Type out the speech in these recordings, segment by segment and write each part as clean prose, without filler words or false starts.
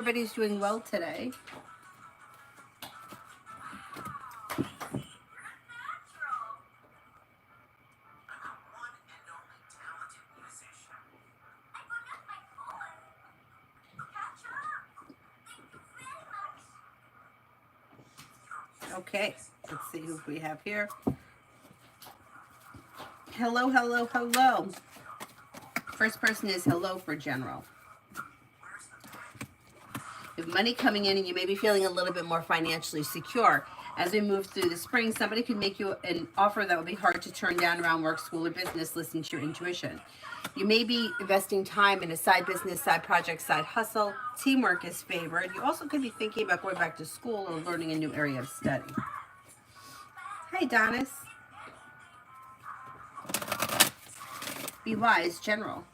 Everybody's doing well today. Okay, let's see who we have here. Hello, hello, hello. First person is hello for general. You have money coming in and you may be feeling a little bit more financially secure. As we move through the spring, somebody could make you an offer that will be hard to turn down around work, school, or business. Listen to your intuition. You may be investing time in a side business, side project, side hustle. Teamwork is favored. You also could be thinking about going back to school or learning a new area of study. Hi, Donis. Be wise, general.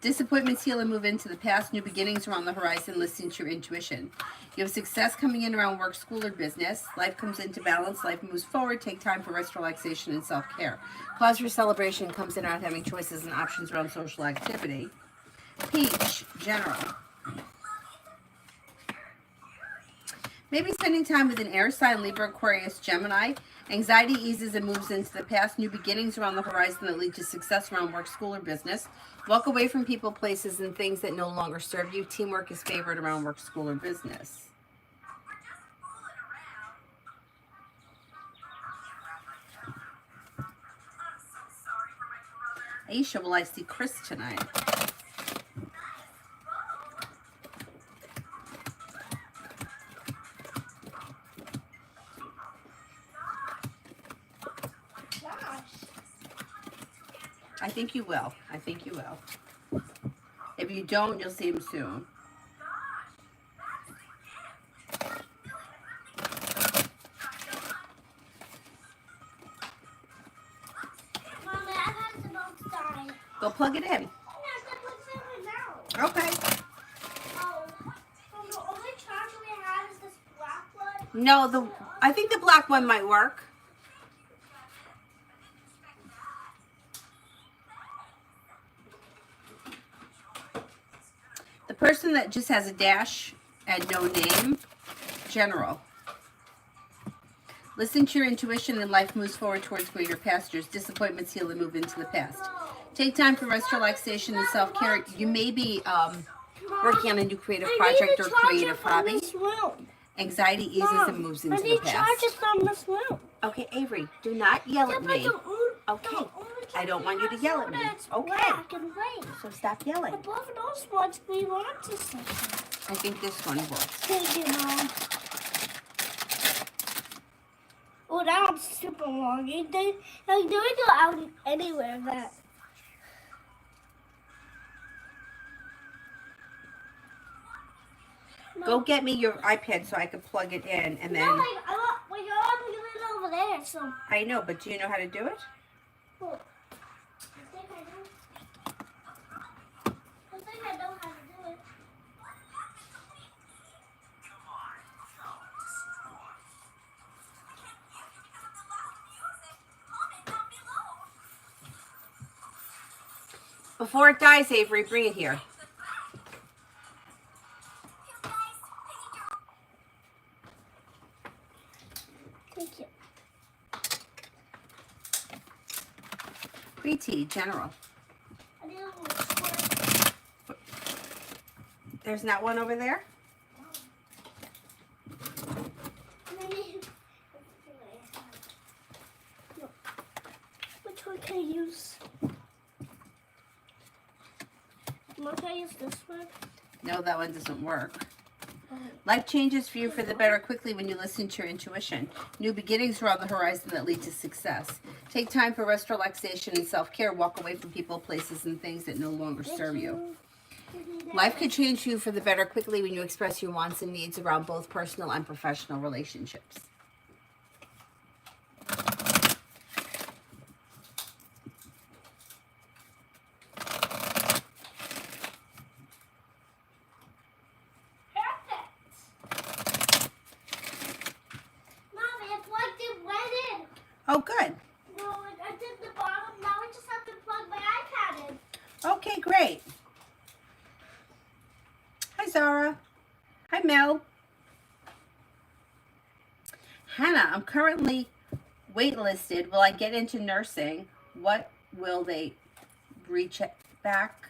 Disappointments heal and move into the past. New beginnings are on the horizon. Listening to your intuition. You have success coming in around work, school, or business. Life comes into balance. Life moves forward. Take time for rest, relaxation, and self-care. Cause for celebration comes in around having choices and options around social activity. Peach, general. Maybe spending time with an air sign, Libra, Aquarius, Gemini. Anxiety eases and moves into the past. New beginnings are on the horizon that lead to success around work, school, or business. Walk away from people, places, and things that no longer serve you. Teamwork is favored around work, school, or business. Aisha, will I see Chris tonight? I think you will. I think you will. If you don't, you'll see him soon. Mommy, I've had the box die. Go plug it in. Okay. Oh, the only charger we have is this black one. No, I think the black one might work. The person that just has a dash and no name, general. Listen to your intuition and life moves forward towards greater pastures. Disappointments heal and move into the past. Take time for rest, relaxation, and self-care. You may be working on a new creative project or creative hobby. Anxiety eases and moves into the past. Charges from this room. Okay, Avery, do not yell at me. Okay, I don't want you to yell at me. Okay, so stop yelling. Both of those ones we want to see. I think this one works. Thank you, Mom. Oh, that one's super long. You do go out anywhere that. Go get me your iPad so I can plug it in, and then. No, we got it over there. So. I know, but do you know how to do it? Well, I think I do. I think I know how to do it. Before it dies, Avery, bring it here. Thank you. Preeti, general. There's not one over there? Which one can I use? Can I use this one? No, that one doesn't work. Life changes for you for the better quickly when you listen to your intuition. New beginnings are on the horizon that lead to success. Take time for rest, relaxation, and self-care. Walk away from people, places, and things that no longer serve you. Life could change for you for the better quickly when you express your wants and needs around both personal and professional relationships. Oh, good. No, I did the bottom. Now I just have to plug my iPad in. Okay, great. Sarah. Hi, Mel. Hannah, I'm currently waitlisted. Will I get into nursing? What will they reach back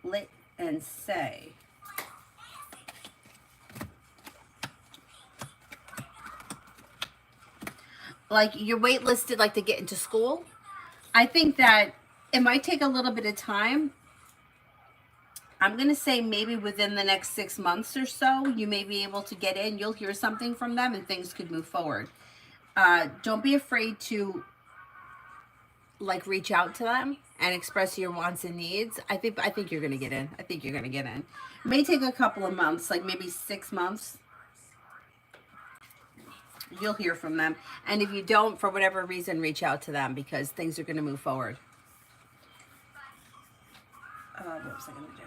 lit and say? Like you're waitlisted, like to get into school. I think that it might take a little bit of time. I'm going to say maybe within the next 6 months or so, you may be able to get in. You'll hear something from them and things could move forward. Don't be afraid to like reach out to them and express your wants and needs. I think you're going to get in. I think you're going to get in. It may take a couple of months, like maybe 6 months. You'll hear from them. And if you don't, for whatever reason, reach out to them because things are going to move forward. What was I going to do?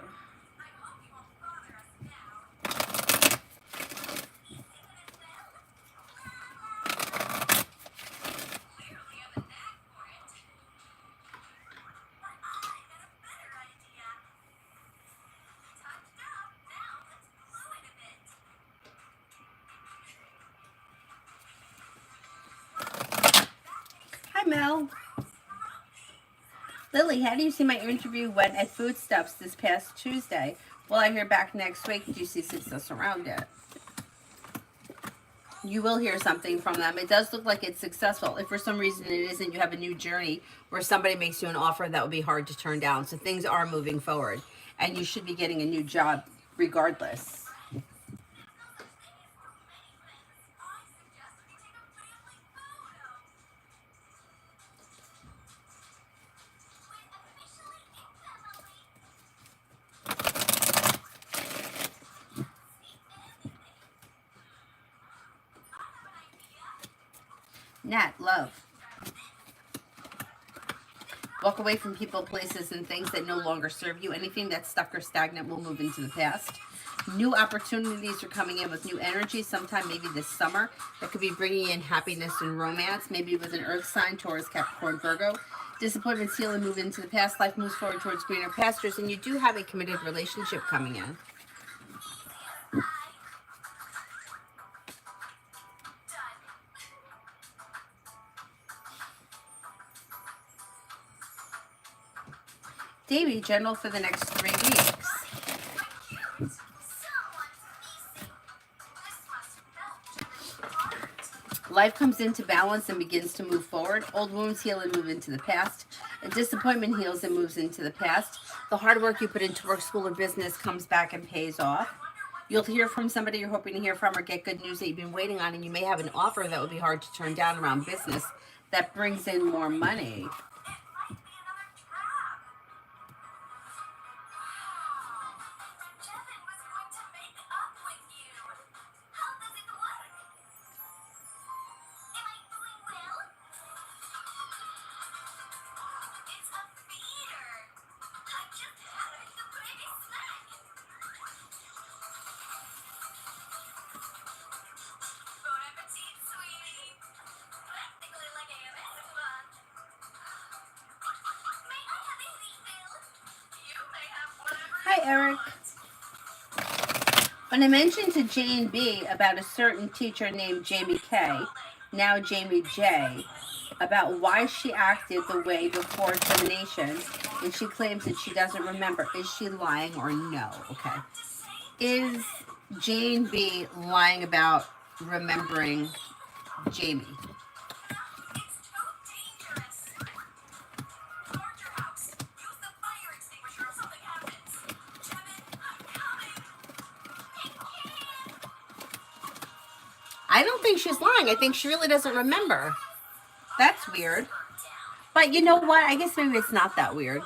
Hi, Mel. Lily, how do you see my interview went at Foodstuffs this past Tuesday? Will I hear back next week? Do you see success around it? You will hear something from them. It does look like it's successful. If for some reason it isn't, you have a new journey where somebody makes you an offer that would be hard to turn down. So things are moving forward and you should be getting a new job regardless. Nat, love. Walk away from people, places, and things that no longer serve you. Anything that's stuck or stagnant will move into the past. New opportunities are coming in with new energy sometime maybe this summer. That could be bringing in happiness and romance, maybe with an earth sign, Taurus, Capricorn, Virgo. Disappointments heal and move into the past. Life moves forward towards greener pastures, and you do have a committed relationship coming in. Davey, general for the next 3 weeks. Life comes into balance and begins to move forward. Old wounds heal and move into the past. A disappointment heals and moves into the past. The hard work you put into work, school, or business comes back and pays off. You'll hear from somebody you're hoping to hear from or get good news that you've been waiting on, and you may have an offer that would be hard to turn down around business that brings in more money. Hi, Eric. When I mentioned to Jane B about a certain teacher named Jamie K, now Jamie J, about why she acted the way before termination, and she claims that she doesn't remember. Is she lying or no? Okay. Is Jane B lying about remembering Jamie? I don't think she's lying. I think she really doesn't remember. That's weird. But you know what? I guess maybe it's not that weird.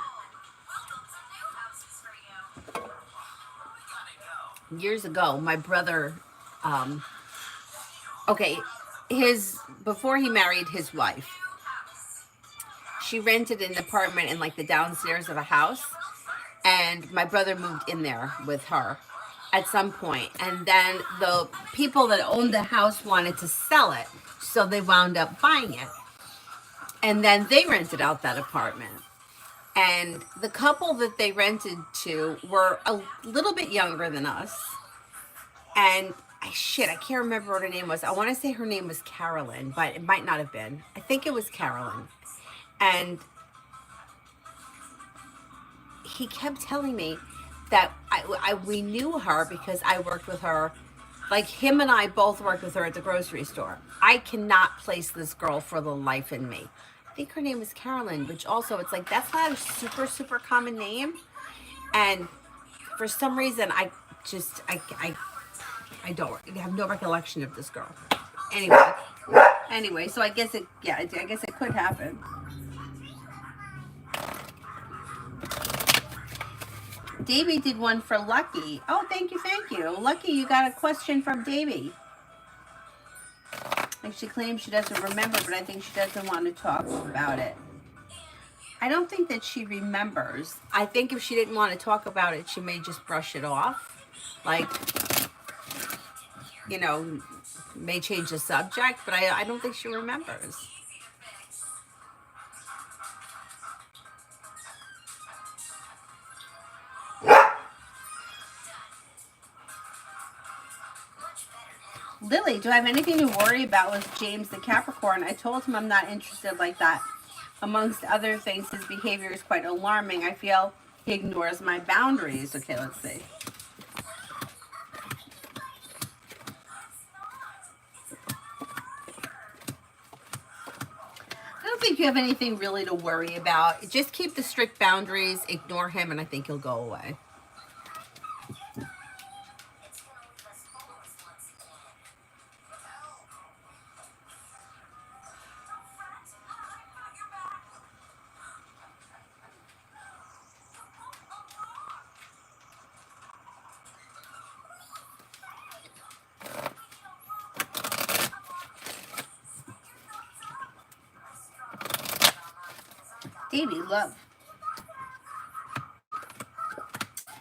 Years ago, my brother, before he married his wife, she rented an apartment in like the downstairs of a house, and my brother moved in there with her at some point, and then the people that owned the house wanted to sell it, so they wound up buying it, and then they rented out that apartment, And the couple that they rented to were a little bit younger than us. And I can't remember what her name was. I want to say her name was Carolyn, but it might not have been. I think it was Carolyn. And he kept telling me that we knew her because I worked with her. Like him and I both worked with her at the grocery store. I cannot place this girl for the life in me. I think her name was Carolyn, which also it's like that's not a super common name. And for some reason, I don't I have no recollection of this girl. Anyway, so I guess I guess it could happen. Davy did one for Lucky. Oh, thank you. Lucky, you got a question from Davy. And she claims she doesn't remember, but I think she doesn't want to talk about it. I don't think that she remembers. I think if she didn't want to talk about it, she may just brush it off. Like, you know, may change the subject, but I don't think she remembers. Lily, do I have anything to worry about with James the Capricorn? I told him I'm not interested like that. Amongst other things, his behavior is quite alarming. I feel he ignores my boundaries. Okay, let's see. I don't think you have anything really to worry about. Just keep the strict boundaries, ignore him, and I think he'll go away. Davey, love.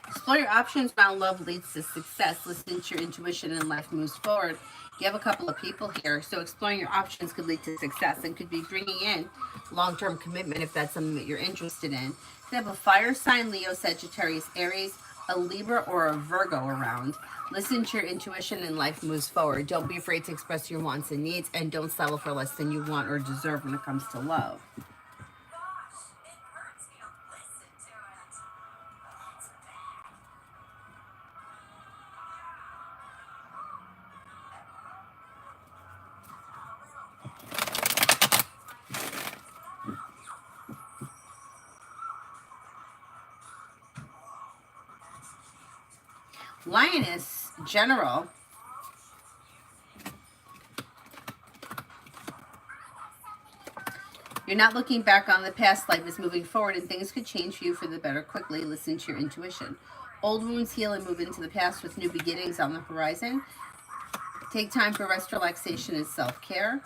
Explore your options around love leads to success. Listen to your intuition and life moves forward. You have a couple of people here, so exploring your options could lead to success and could be bringing in long-term commitment if that's something that you're interested in. You have a fire sign, Leo, Sagittarius, Aries, a Libra, or a Virgo around. Listen to your intuition and life moves forward. Don't be afraid to express your wants and needs, and don't settle for less than you want or deserve when it comes to love. Lioness, General. You're not looking back on the past. Life is moving forward and things could change for you for the better quickly. Listen to your intuition. Old wounds heal and move into the past with new beginnings on the horizon. Take time for rest, relaxation, and self-care.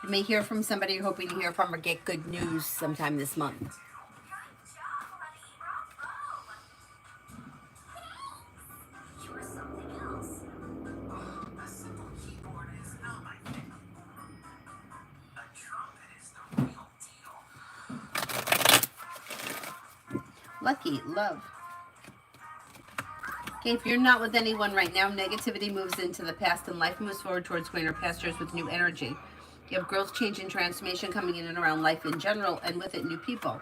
You may hear from somebody you're hoping to hear from or get good news sometime this month. Lucky, love. Okay, if you're not with anyone right now, negativity moves into the past and life moves forward towards greener pastures with new energy. You have growth, change, and transformation coming in and around life in general, and with it, new people.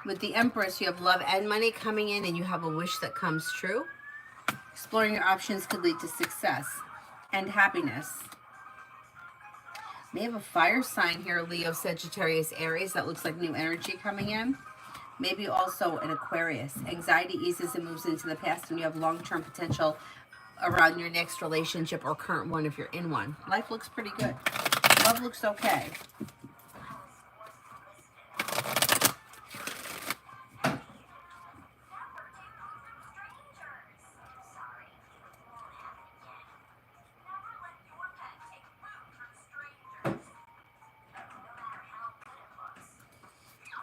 With the Empress, you have love and money coming in, and you have a wish that comes true. Exploring your options could lead to success and happiness. May have a fire sign here, Leo, Sagittarius, Aries. That looks like new energy coming in. Maybe also an Aquarius. Anxiety eases and moves into the past, and you have long-term potential around your next relationship or current one if you're in one. Life looks pretty good. Love looks okay.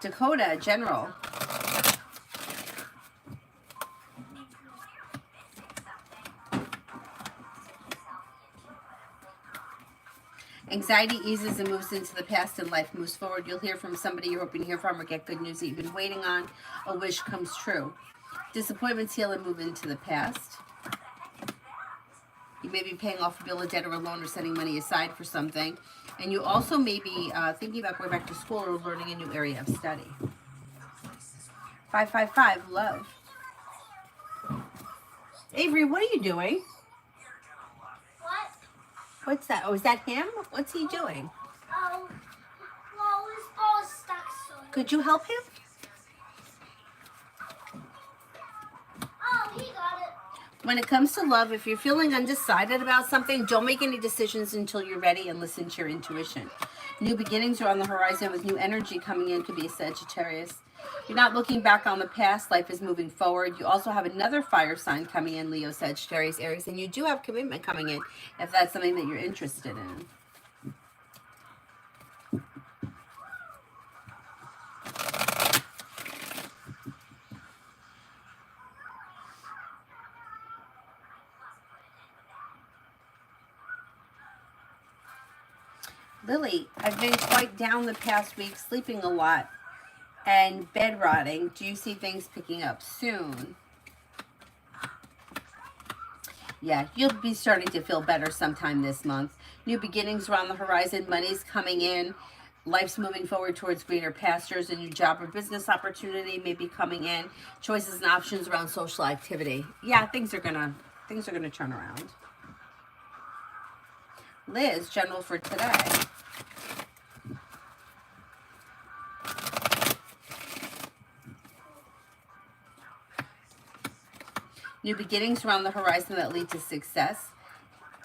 Dakota, General. Anxiety eases and moves into the past and life moves forward. You'll hear from somebody you're hoping to hear from or get good news that you've been waiting on. A wish comes true. Disappointments heal and move into the past. You may be paying off a bill, a debt, or a loan, or setting money aside for something. And you also may be thinking about going back to school or learning a new area of study. 555, love. Avery, what are you doing? What? What's that? Oh, is that him? What's he doing? Oh, well, his ball is stuck, so. Could you help him? Oh, he got it. When it comes to love, if you're feeling undecided about something, don't make any decisions until you're ready and listen to your intuition. New beginnings are on the horizon with new energy coming in. Could be a Sagittarius. You're not looking back on the past. Life is moving forward. You also have another fire sign coming in, Leo, Sagittarius, Aries, and you do have commitment coming in if that's something that you're interested in. Lily, I've been quite down the past week, sleeping a lot and bed rotting. Do you see things picking up soon? Yeah, you'll be starting to feel better sometime this month. New beginnings are on the horizon. Money's coming in. Life's moving forward towards greener pastures. A new job or business opportunity may be coming in. Choices and options around social activity. Yeah, things are gonna turn around. Liz, general for today. New beginnings are on the horizon that lead to success.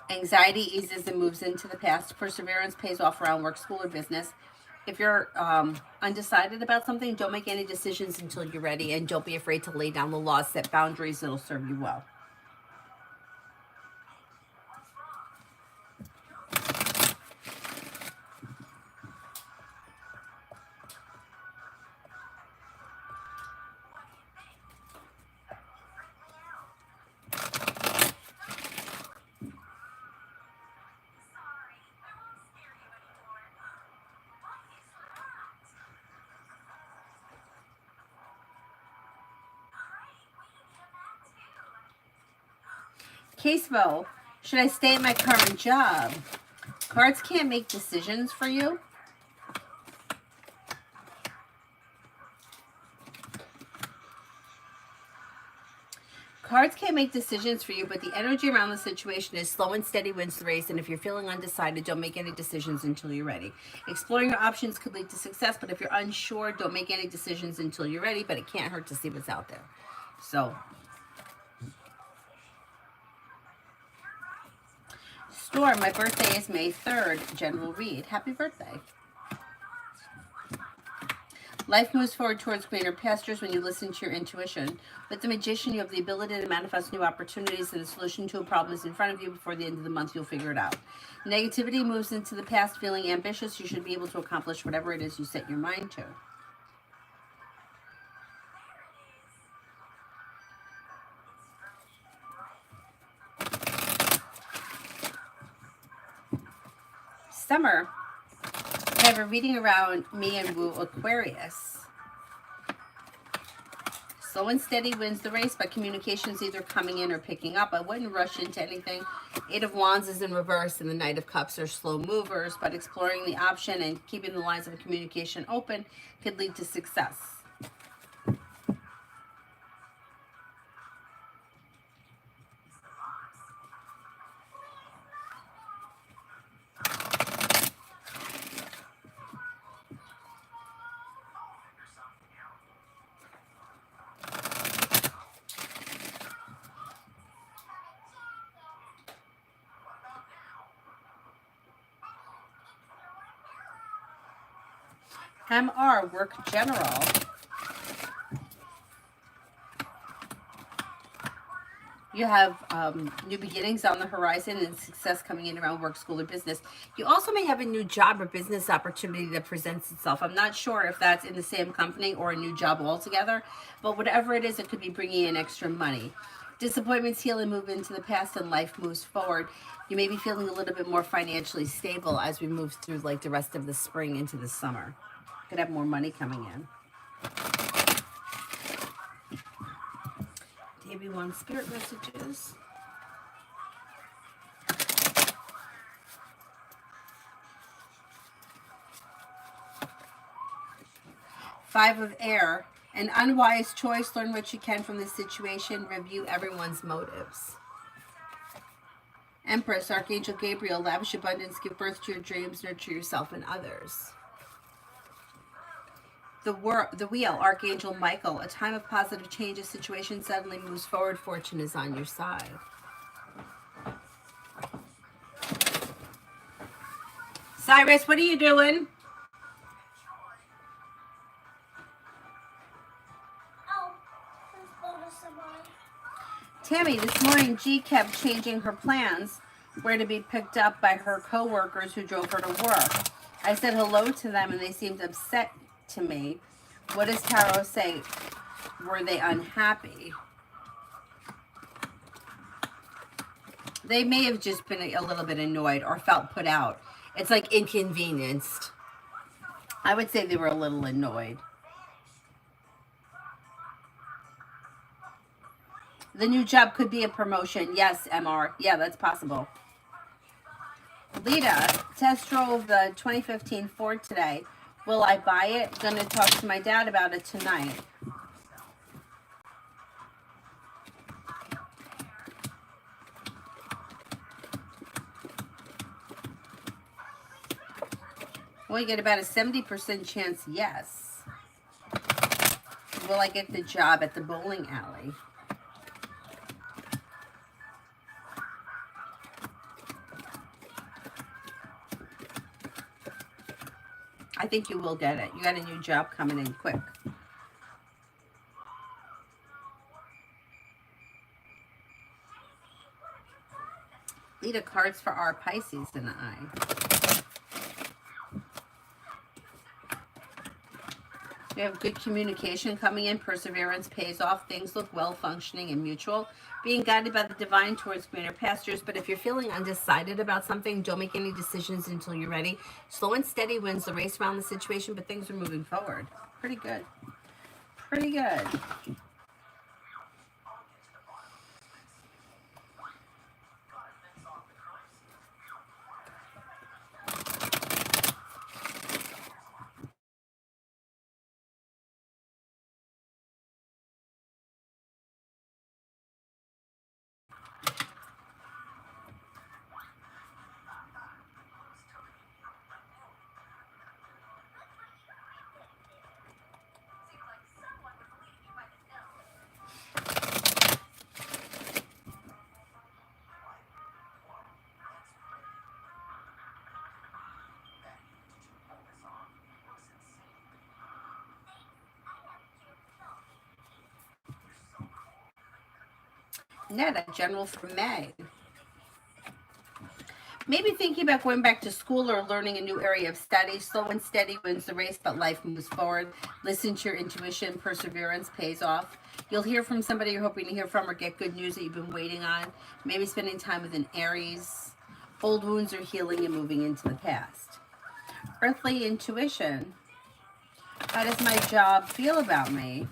Anxiety eases and moves into the past. Perseverance pays off around work, school, or business. If you're undecided about something, don't make any decisions until you're ready, and don't be afraid to lay down the law, set boundaries that'll serve you well. Casebo, should I stay at my current job? Cards can't make decisions for you. Cards can't make decisions for you, but the energy around the situation is slow and steady wins the race. And if you're feeling undecided, don't make any decisions until you're ready. Exploring your options could lead to success, but if you're unsure, don't make any decisions until you're ready. But it can't hurt to see what's out there. So, Storm, my birthday is May 3rd. General read. Happy birthday. Life moves forward towards greener pastures when you listen to your intuition. With the Magician, you have the ability to manifest new opportunities, and the solution to a problem is in front of you. Before the end of the month, you'll figure it out. Negativity moves into the past. Feeling ambitious, you should be able to accomplish whatever it is you set your mind to. Summer, I have a reading around me and Woo Aquarius. Slow and steady wins the race, but communication's either coming in or picking up. I wouldn't rush into anything. Eight of Wands is in reverse, and the Knight of Cups are slow movers, but exploring the option and keeping the lines of communication open could lead to success. MR, work general. You have new beginnings on the horizon and success coming in around work, school, or business. You also may have a new job or business opportunity that presents itself. I'm not sure if that's in the same company or a new job altogether, but whatever it is, it could be bringing in extra money. Disappointments heal and move into the past, and life moves forward. You may be feeling a little bit more financially stable as we move through like the rest of the spring into the summer. Could have more money coming in. Maybe one spirit messages. Five of air. An unwise choice. Learn what you can from this situation. Review everyone's motives. Empress, Archangel Gabriel, lavish abundance, give birth to your dreams, nurture yourself and others. The wheel, Archangel Michael, a time of positive change, a situation suddenly moves forward, fortune is on your side. Cyrus, what are you doing? Oh, let's go to somebody. Tammy, this morning G kept changing her plans where to be picked up by her co-workers who drove her to work. I said hello to them and they seemed upset to me. What does Tarot say? Were they unhappy? They may have just been a little bit annoyed or felt put out. It's like inconvenienced. I would say they were a little annoyed. The new job could be a promotion. Yes, MR. Yeah, that's possible. Lita, test drove the 2015 Ford today. Will I buy it? Gonna talk to my dad about it tonight. Well, you get about a 70% chance yes. Will I get the job at the bowling alley? I think you will get it. You got a new job coming in quick. Lita, cards for our Pisces and I. We have good communication coming in. Perseverance pays off. Things look well functioning and mutual. Being guided by the divine towards greener pastures. But if you're feeling undecided about something, don't make any decisions until you're ready. Slow and steady wins the race around the situation, but things are moving forward. Pretty good. Pretty good. Netta, general for May. Maybe thinking about going back to school or learning a new area of study. Slow and steady wins the race, but life moves forward. Listen to your intuition. Perseverance pays off. You'll hear from somebody you're hoping to hear from or get good news that you've been waiting on. Maybe spending time with an Aries. Old wounds are healing and moving into the past. Earthly intuition. How does my job feel about me?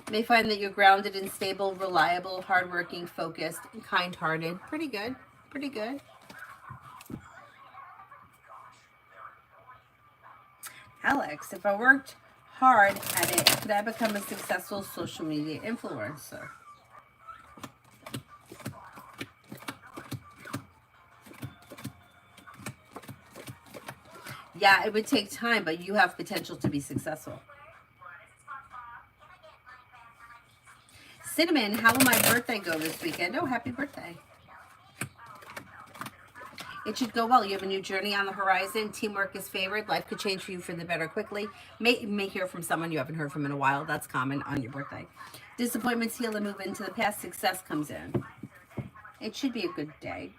You may find that you're grounded and stable, reliable, hardworking, focused, and kind-hearted. Pretty good. Pretty good. Alex, if I worked hard at it, could I become a successful social media influencer? Yeah, it would take time, but you have potential to be successful. Cinnamon, how will my birthday go this weekend? Oh, happy birthday. It should go well. You have a new journey on the horizon. Teamwork is favored. Life could change for you for the better quickly. May hear from someone you haven't heard from in a while. That's common on your birthday. Disappointments heal and move into the past. Success comes in. It should be a good day.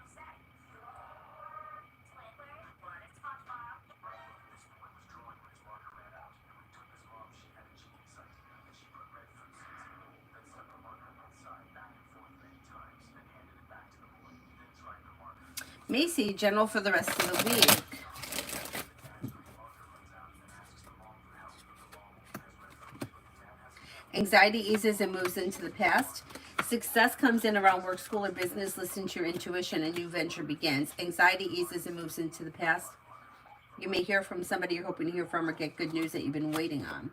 Macy, general for the rest of the week. Anxiety eases and moves into the past. Success comes in around work, school, or business. Listen to your intuition. A new venture begins. Anxiety eases and moves into the past. You may hear from somebody you're hoping to hear from or get good news that you've been waiting on.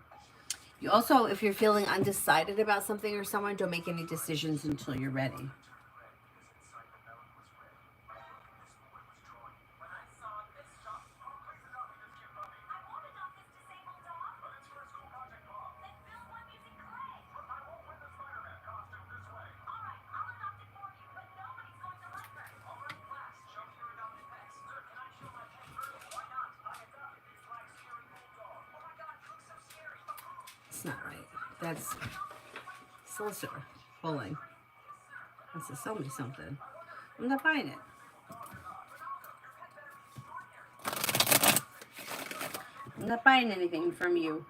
You also, if you're feeling undecided about something or someone, don't make any decisions until you're ready. It's not right. That's solicitor pulling. Wants to sell me something. I'm not buying it. I'm not buying anything from you.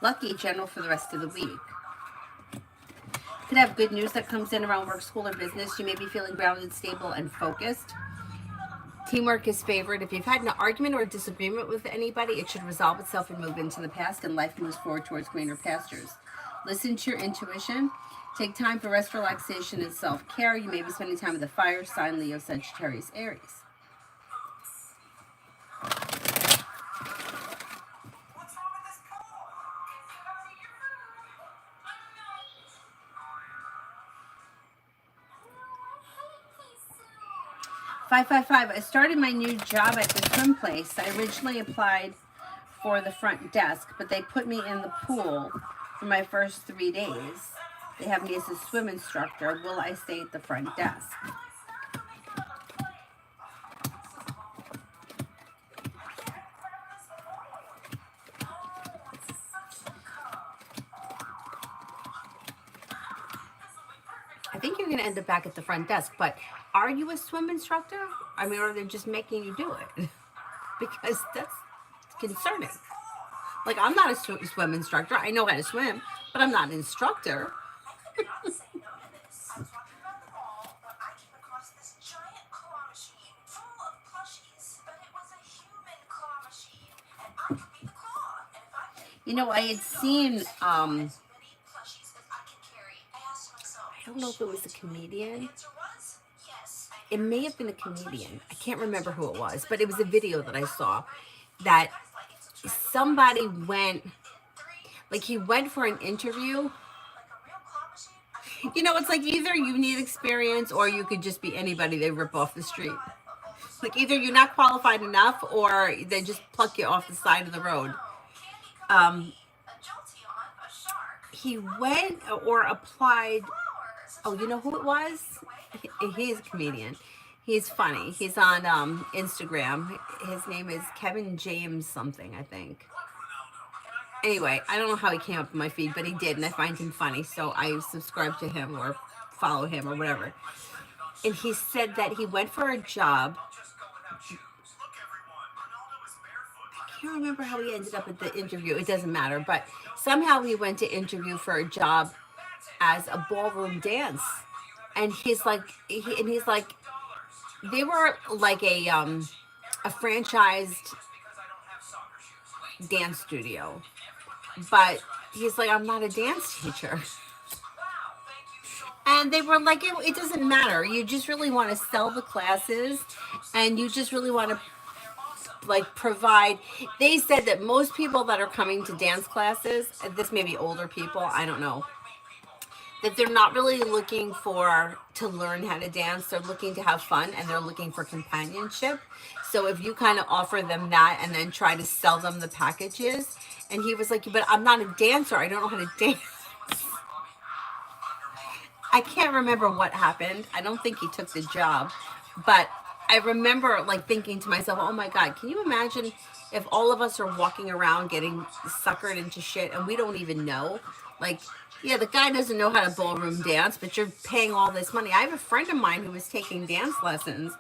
Lucky, general for the rest of the week. Could have good news that comes in around work, school, or business. You may be feeling grounded, stable, and focused. Teamwork is favored. If you've had an argument or a disagreement with anybody, it should resolve itself and move into the past, and life moves forward towards greener pastures. Listen to your intuition. Take time for rest, relaxation, and self-care. You may be spending time with the fire sign, Leo, Sagittarius, Aries. Five, 555. I started my new job at the swim place. I originally applied for the front desk, but they put me in the pool for my first 3 days. They have me as a swim instructor. Will I stay at the front desk? I think you're going to end up back at the front desk, but are you a swim instructor? I mean, or they're just making you do it? Because that's concerning. Like, I'm not a swim instructor. I know how to swim, but I'm not an instructor. You know, I had seen, I don't know if it was a comedian. It may have been a comedian. I can't remember who it was, but it was a video that I saw that somebody went, like he went for an interview. You know, it's like either you need experience or you could just be anybody they rip off the street. Like either you're not qualified enough or they just pluck you off the side of the road. He went or applied. Oh, you know who it was? He's a comedian. He's funny. He's on Instagram. His name is Kevin James something, I think. Anyway, I don't know how he came up in my feed, but he did, and I find him funny, so I subscribe to him or follow him or whatever. And he said that he went for a job. I can't remember how he ended up at the interview. It doesn't matter, but somehow he went to interview for a job as a ballroom dance. And he's like, they were like a franchised dance studio, but he's like, I'm not a dance teacher. And they were like, it doesn't matter. You just really want to sell the classes, and you just really want to like provide. They said that most people that are coming to dance classes, and this may be older people, I don't know, that they're not really looking to learn how to dance. They're looking to have fun, and they're looking for companionship. So if you kind of offer them that and then try to sell them the packages, and he was like, but I'm not a dancer. I don't know how to dance. I can't remember what happened. I don't think he took the job, but I remember like thinking to myself, oh my God, can you imagine if all of us are walking around getting suckered into shit and we don't even know? Like, yeah, the guy doesn't know how to ballroom dance, but you're paying all this money. I have a friend of mine who was taking dance lessons,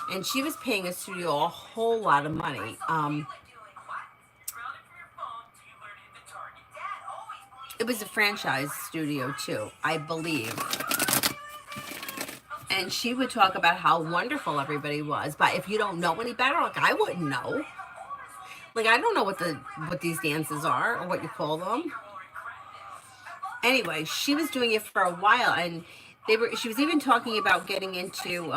and she was paying a studio a whole lot of money. It was a franchise studio too, I believe. And she would talk about how wonderful everybody was. But if you don't know any better, like I wouldn't know. Like I don't know what these dances are or what you call them. Anyway, she was doing it for a while, and she was even talking about getting into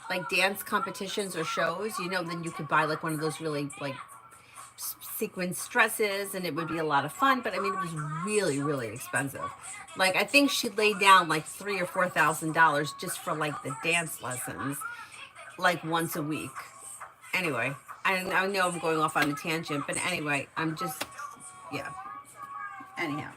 like dance competitions or shows. Then you could buy like one of those really like sequence dresses, and it would be a lot of fun. But I mean, it was really, really expensive. Like I think she laid down like $3,000 or $4,000 just for like the dance lessons, like once a week. Anyway, I know I'm going off on a tangent, but anyway, I'm just, yeah. Anyhow.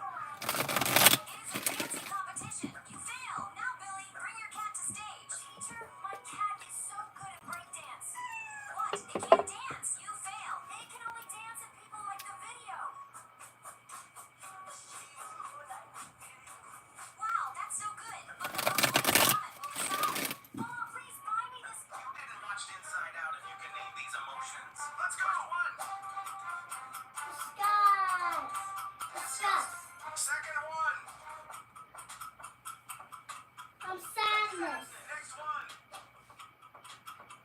Sadness.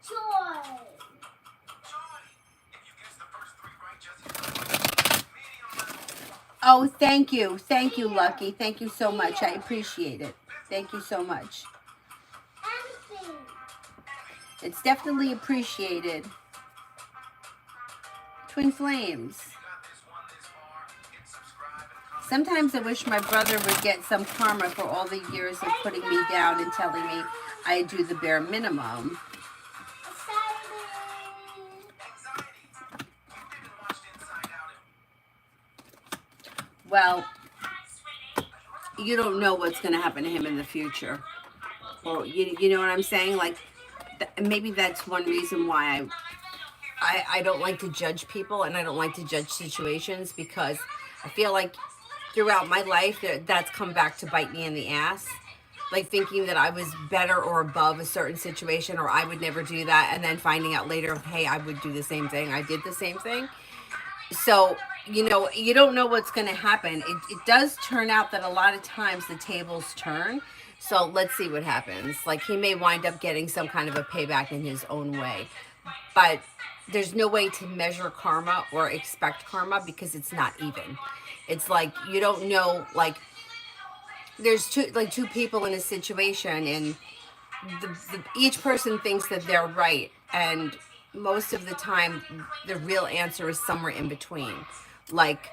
Joy. Oh, thank you. Thank you, Lucky. Thank you so much. I appreciate it. Thank you so much. Anything. It's definitely appreciated. Twin Flames. Sometimes I wish my brother would get some karma for all the years of putting me down and telling me I do the bare minimum. Well, you don't know what's going to happen to him in the future. Well, you know what I'm saying? Like, maybe that's one reason why I don't like to judge people, and I don't like to judge situations, because I feel like throughout my life that's come back to bite me in the ass. Like thinking that I was better or above a certain situation, or I would never do that, and then finding out later, hey, I would do the same thing. I did the same thing. So, you don't know what's going to happen. It does turn out that a lot of times the tables turn. So let's see what happens. Like he may wind up getting some kind of a payback in his own way. But there's no way to measure karma or expect karma, because it's not even. It's like you don't know, like there's two people in a situation, and each person thinks that they're right, and most of the time the real answer is somewhere in between. Like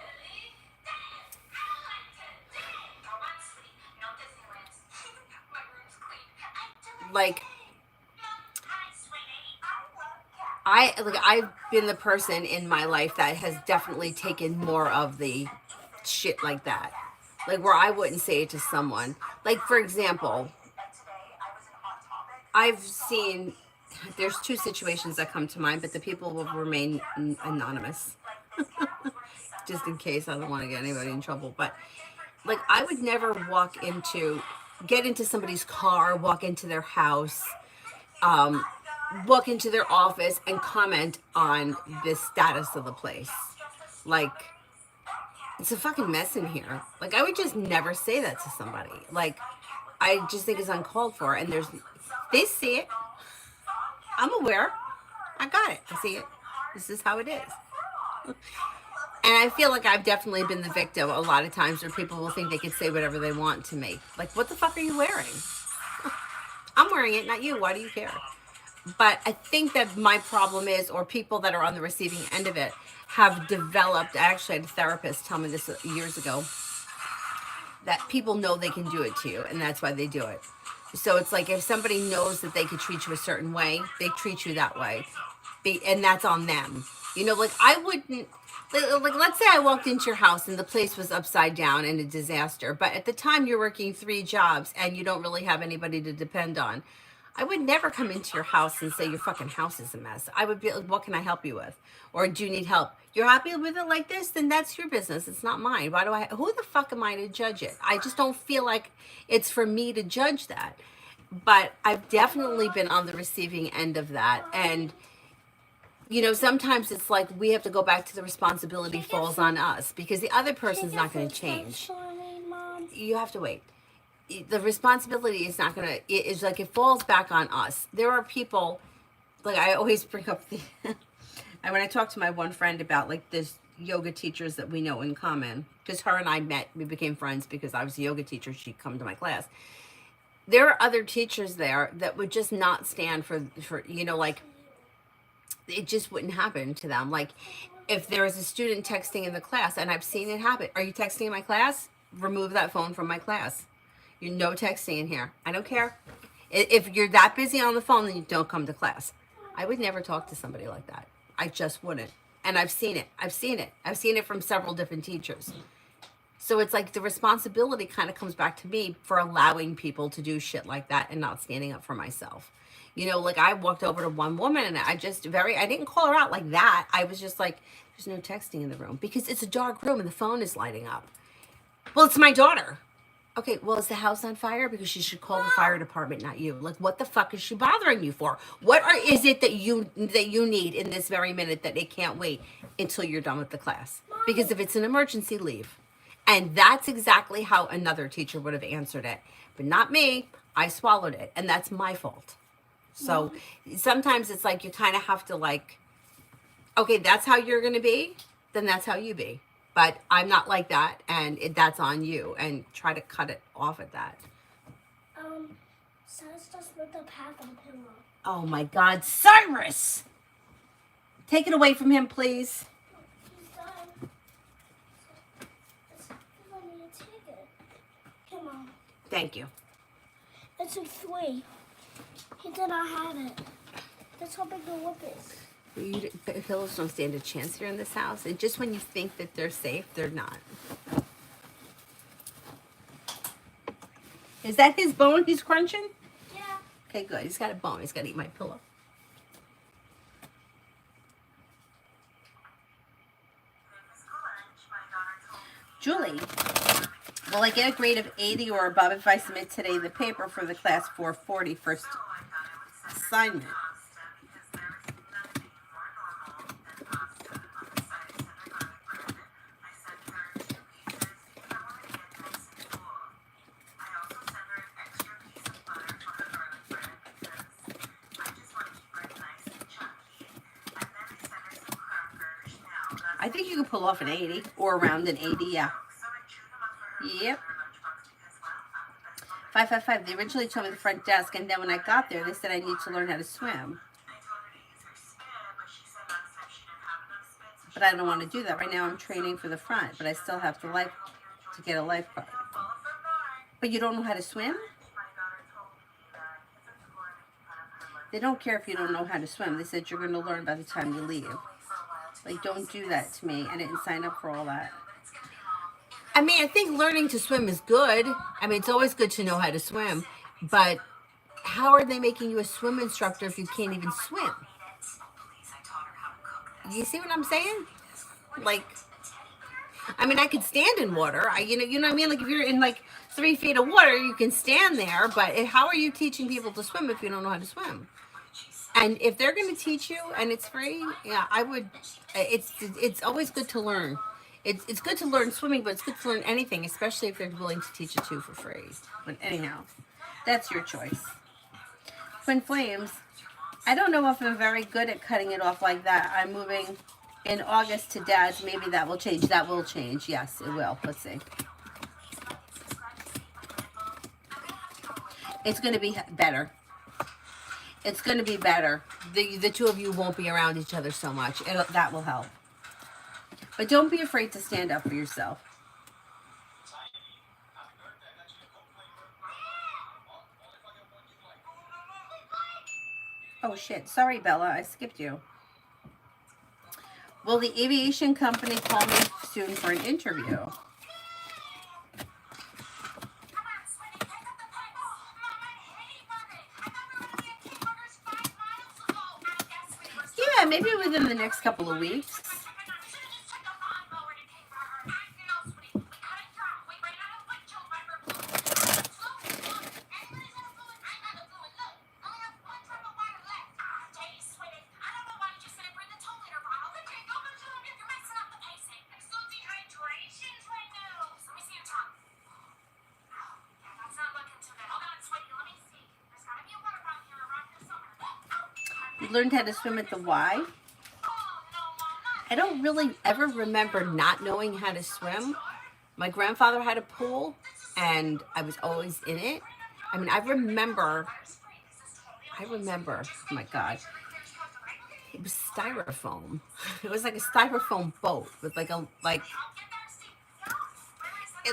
like I've been the person in my life that has definitely taken more of the shit like that. Like where I wouldn't say it to someone. Like for example, I've seen, there's two situations that come to mind, but the people will remain anonymous. Just in case, I don't want to get anybody in trouble. But like I would never get into somebody's car, walk into their house, um, walk into their office and comment on the status of the place. Like, it's a fucking mess in here. Like, I would just never say that to somebody. Like, I just think it's uncalled for. And they see it. I'm aware. I got it. I see it. This is how it is. And I feel like I've definitely been the victim a lot of times where people will think they can say whatever they want to me. Like, what the fuck are you wearing? I'm wearing it, not you. Why do you care? But I think that my problem is, or people that are on the receiving end of it, have developed. I actually had a therapist tell me this years ago, that people know they can do it to you, and that's why they do it. So it's like if somebody knows that they could treat you a certain way, they treat you that way. And that's on them. Like I wouldn't, like let's say I walked into your house and the place was upside down and a disaster, but at the time you're working 3 jobs and you don't really have anybody to depend on. I would never come into your house and say your fucking house is a mess. I would be like, what can I help you with? Or do you need help? You're happy with it like this? Then that's your business. It's not mine. Who the fuck am I to judge it? I just don't feel like it's for me to judge that. But I've definitely been on the receiving end of that. And, you know, sometimes it's like we have to go back to the responsibility falls on us because the other person's not going to change. You have to wait. The responsibility is not going to, it's like it falls back on us. There are people, like I always bring up the, and when I talk to my one friend about like this yoga teachers that we know in common, because her and I met, we became friends because I was a yoga teacher. She'd come to my class. There are other teachers there that would just not stand for, you know, like it just wouldn't happen to them. Like if there is a student texting in the class, and I've seen it happen. Are you texting in my class? Remove that phone from my class. You're no texting in here. I don't care. If you're that busy on the phone, then you don't come to class. I would never talk to somebody like that. I just wouldn't. And I've seen it. I've seen it from several different teachers. So it's like the responsibility kind of comes back to me for allowing people to do shit like that and not standing up for myself. You know, like I walked over to one woman and I didn't call her out like that. I was just like, there's no texting in the room because it's a dark room and the phone is lighting up. Well, it's my daughter. Okay, well, is the house on fire? Because she should call the fire department, not you. Like, what the fuck is she bothering you for? Is it that you need in this very minute that it can't wait until you're done with the class? Because if it's an emergency, leave. And that's exactly how another teacher would have answered it. But not me. I swallowed it. And that's my fault. So sometimes it's like you kind of have to like, okay, that's how you're going to be. Then that's how you be. But I'm not like that, and that's on you, and try to cut it off at that. Cyrus just ripped up half of the pillow. Oh my God, Cyrus! Take it away from him, please. He's done. Let me take it. Come on. Thank you. It's a 3. He did not have it. That's how big the whoop is. Pillows don't stand a chance here in this house. And just when you think that they're safe, they're not. Is that his bone he's crunching? Yeah. Okay, good. He's got a bone. He's got to eat my pillow. Julie, will I get a grade of 80 or above if I submit today the paper for the class 440 first assignment? I think you can pull off an 80 or around an 80, yeah. Yep. 555. They originally told me the front desk, and then when I got there, they said I need to learn how to swim. But I don't want to do that. Right now I'm training for the front, but I still have to get a lifeguard. But you don't know how to swim? They don't care if you don't know how to swim. They said you're going to learn by the time you leave. Like, don't do that to me. I didn't sign up for all that. I mean, I think learning to swim is good. I mean, it's always good to know how to swim. But how are they making you a swim instructor if you can't even swim? You see what I'm saying? Like, I mean, I could stand in water. You know what I mean? Like, if you're in, like, 3 feet of water, you can stand there. But how are you teaching people to swim if you don't know how to swim? And if they're going to teach you and it's free, yeah, I would. It's always good to learn. It's good to learn swimming, but it's good to learn anything, especially if they're willing to teach it to you for free. But anyhow, that's your choice. Twin Flames, I don't know if I'm very good at cutting it off like that. I'm moving in August to Dad's. Maybe that will change. That will change. Yes, it will. Let's see. It's going to be better. It's going to be better. The two of you won't be around each other so much. That will help. But don't be afraid to stand up for yourself. Oh, shit. Sorry, Bella. I skipped you. Will the aviation company call me soon for an interview? within the next couple of weeks. You learned how to swim at the Y. I don't really ever remember not knowing how to swim. My grandfather had a pool, and I was always in it. I mean, I remember, oh my God, it was styrofoam. It was like a styrofoam boat with it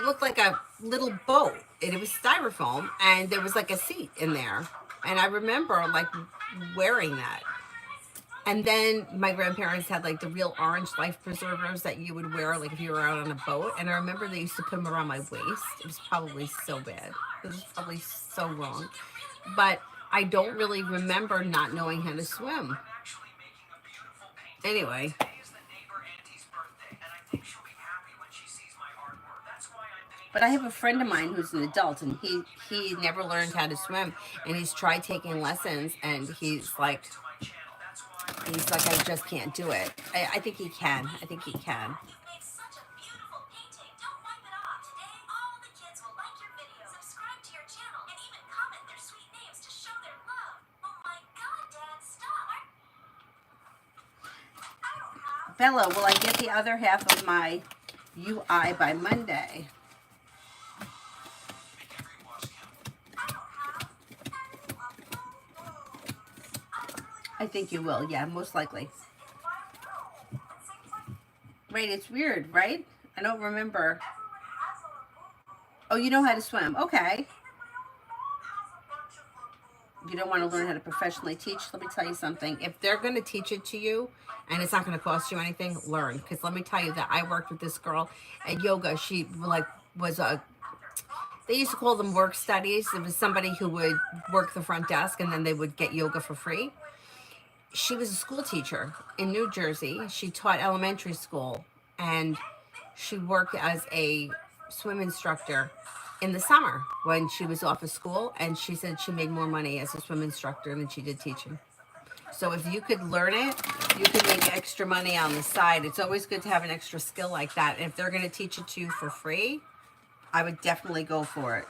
looked like a little boat. And it was styrofoam, and there was like a seat in there. And I remember like wearing that. And then my grandparents had like the real orange life preservers that you would wear like if you were out on a boat. And I remember they used to put them around my waist. It was probably so bad. It was probably so wrong. But I don't really remember not knowing how to swim. Anyway. But I have a friend of mine who's an adult, and he never learned how to swim, and he's tried taking lessons, and he's like, I just can't do it. I think he can. I think he can. Bella, will I get the other half of my UI by Monday? I think you will, yeah, most likely. Right, it's weird, right? I don't remember. Oh, you know how to swim. Okay. You don't want to learn how to professionally teach? Let me tell you something. If they're going to teach it to you and it's not going to cost you anything, learn. Because let me tell you that I worked with this girl at yoga. She was they used to call them work studies. It was somebody who would work the front desk and then they would get yoga for free. She was a school teacher in New Jersey. She taught elementary school, and she worked as a swim instructor in the summer when she was off of school, and she said she made more money as a swim instructor than she did teaching. So if you could learn it, you could make extra money on the side. It's always good to have an extra skill like that. And if they're going to teach it to you for free, I would definitely go for it.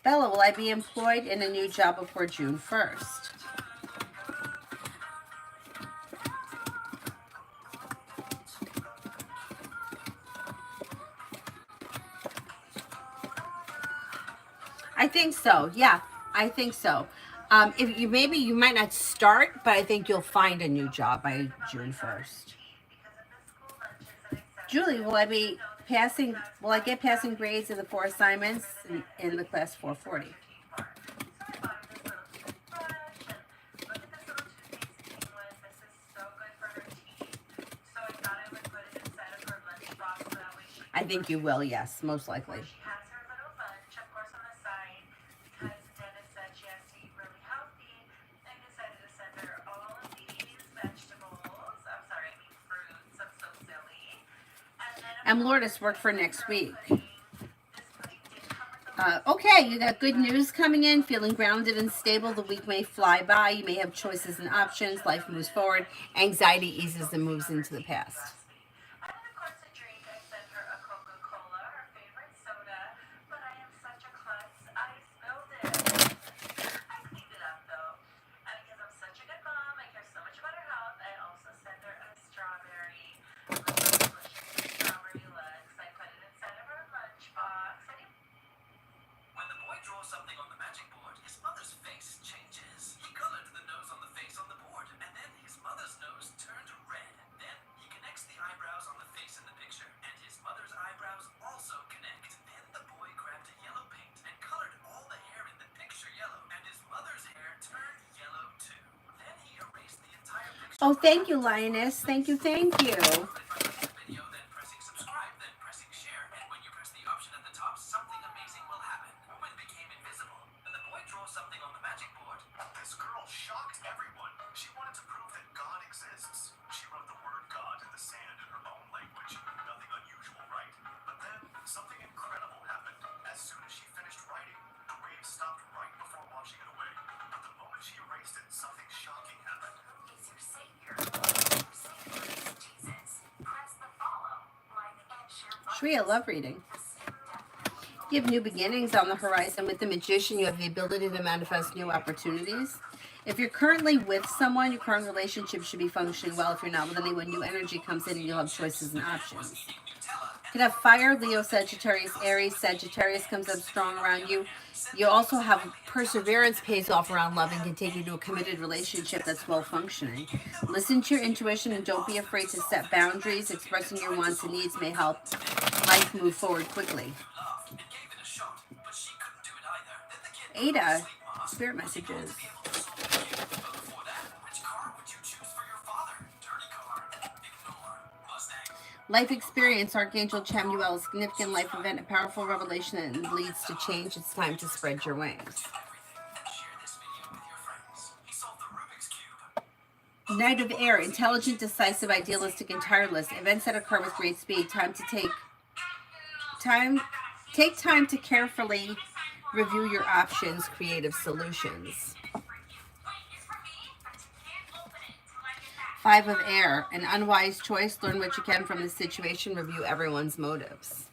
Bella, will I be employed in a new job before June 1st? I think so. Yeah, I think so. If you maybe you might not start, but I think you'll find a new job by June 1st. Julie, will I be passing? Will I get passing grades in the 4 assignments in the class 440? I think you will. Yes, most likely. And Lourdes worked for next week. Okay, you got good news coming in. Feeling grounded and stable. The week may fly by. You may have choices and options. Life moves forward. Anxiety eases and moves into the past. Oh, thank you, Lioness. Thank you, thank you. 3, a love reading. You have new beginnings on the horizon. With the Magician, you have the ability to manifest new opportunities. If you're currently with someone, your current relationship should be functioning well. If you're not with anyone, new energy comes in and you'll have choices and options. You could have fire, Leo, Sagittarius, Aries. Sagittarius comes up strong around you. You also have perseverance pays off around love and can take you to a committed relationship that's well functioning. Listen to your intuition and don't be afraid to set boundaries. Expressing your wants and needs may help life move forward quickly. Ada, spirit messages. Life experience, Archangel Chamuel, a significant life event, a powerful revelation that leads to change. It's time to spread your wings. Knight of Air, intelligent, decisive, idealistic, and tireless. Events that occur with great speed. Take time to carefully review your options, creative solutions. 5 of Air, an unwise choice. Learn what you can from the situation. Review everyone's motives.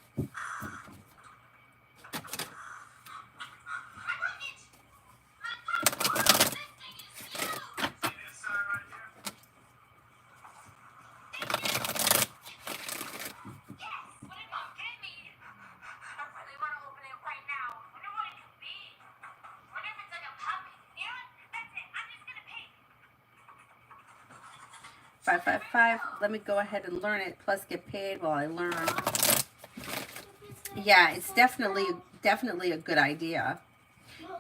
Five, 5, 5. Let me go ahead and learn it, plus get paid while I learn. Yeah, it's definitely a good idea.